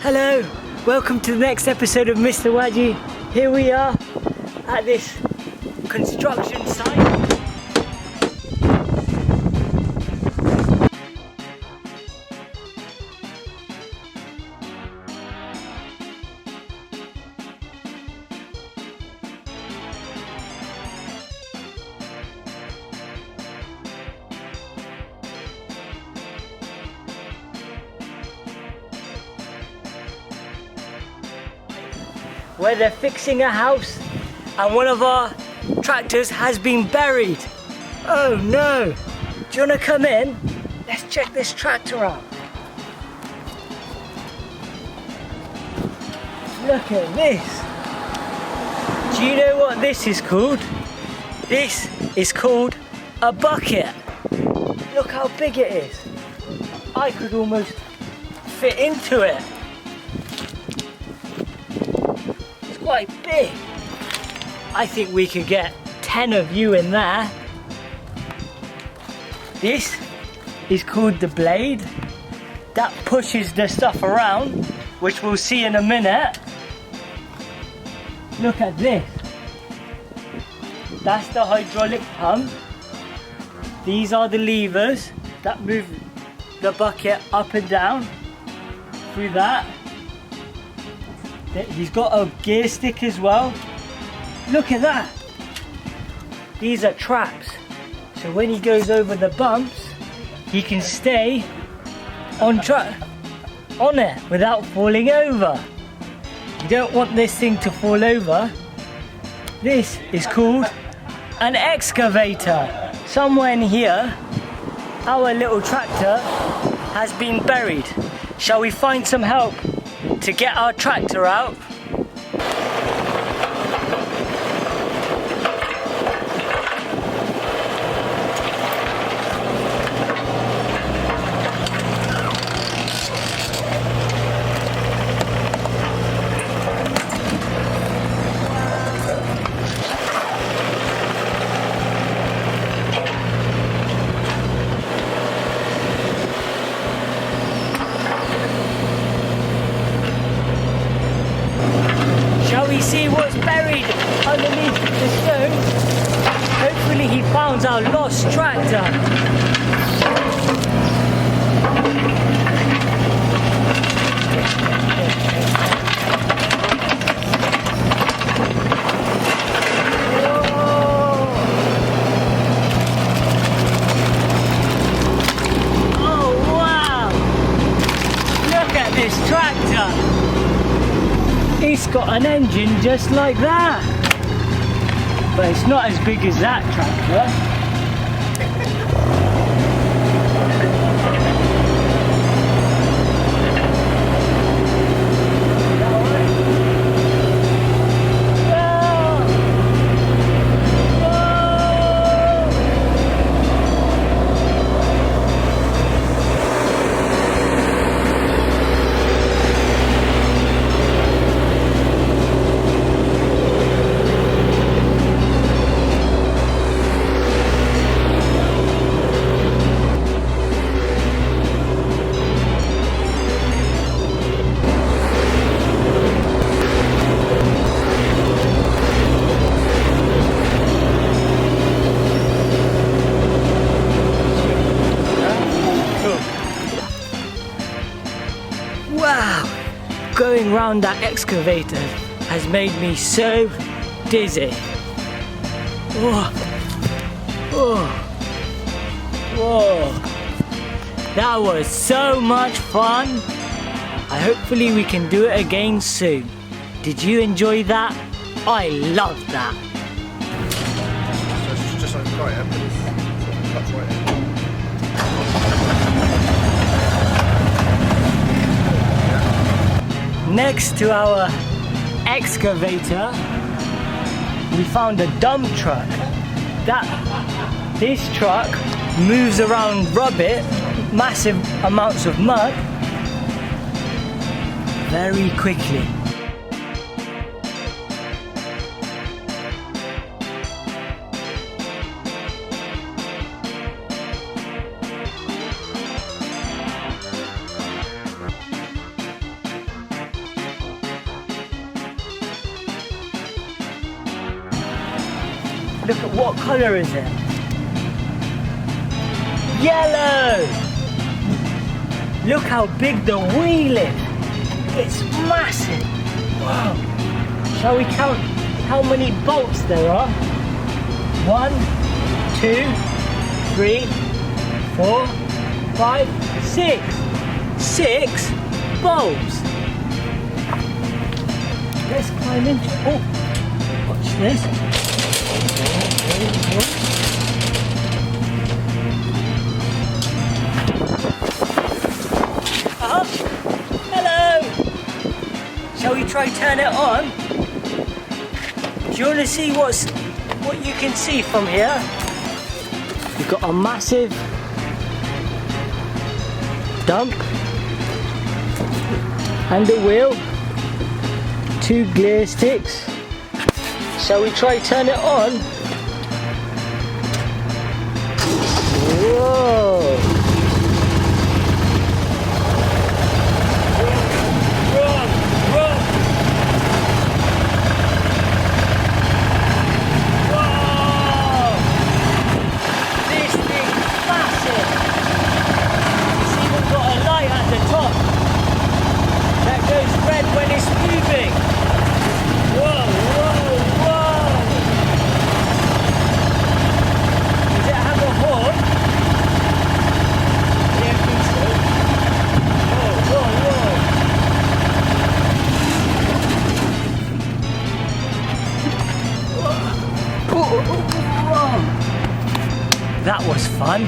Hello, welcome to the next episode of Mr. Wajjy. Here we are at this construction site. Where they're fixing a house and one of our tractors has been buried. Oh no! Do you want to come in? Let's check this tractor out. Look at this. Do you know what this is called? This is called a bucket. Look how big it is. I could almost fit into it. Quite big. I think we could get 10 of you in there. This is called the blade. That pushes the stuff around, which we'll see in a minute. Look at this. That's the hydraulic pump. These are the levers that move the bucket up and down through that. He's got a gear stick as well. Look at that. These are traps. So when he goes over the bumps, he can stay on it without falling over. You don't want this thing to fall over. This is called an excavator. Somewhere in here, our little tractor has been buried. Shall we find some help to get our tractor out? See what's buried underneath the stone. Hopefully he found our lost tractor. Oh wow! Look at this tractor. It's got an engine just like that, but it's not as big as that tractor. Wow! Going round that excavator has made me so dizzy. Whoa! Whoa! Whoa! That was so much fun! Hopefully we can do it again soon. Did you enjoy that? I loved that! So it's just like quiet, but it's cuts right in. Next to our excavator, we found a dump truck. This truck moves around rubbish, massive amounts of mud, very quickly. Look at what colour is it? Yellow! Look how big the wheel is. It's massive. Wow. Shall we count how many bolts there are? 1, 2, 3, 4, 5, 6. 6 bolts. Let's climb into it. Oh, watch this. Hello. Shall we try turn it on? Do you want to see what you can see from here? You've got a massive dump and a wheel, 2 gear sticks. Shall we try turn it on? Whoa! Run! Run! Whoa! This thing's massive! It's even got a light at the top that goes red when it's moving. Whoa, whoa, whoa! Does it have a horn? I don't think so. Whoa, whoa, whoa! Whoa. That was fun.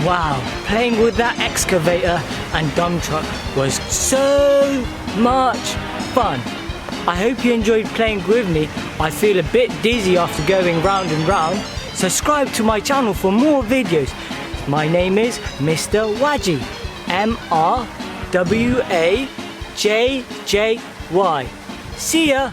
Wow, playing with that excavator and dump truck was so much fun. I hope you enjoyed playing with me. I feel a bit dizzy after going round and round. Subscribe to my channel for more videos. My name is Mr. Wajjy. MRWAJJY. See ya!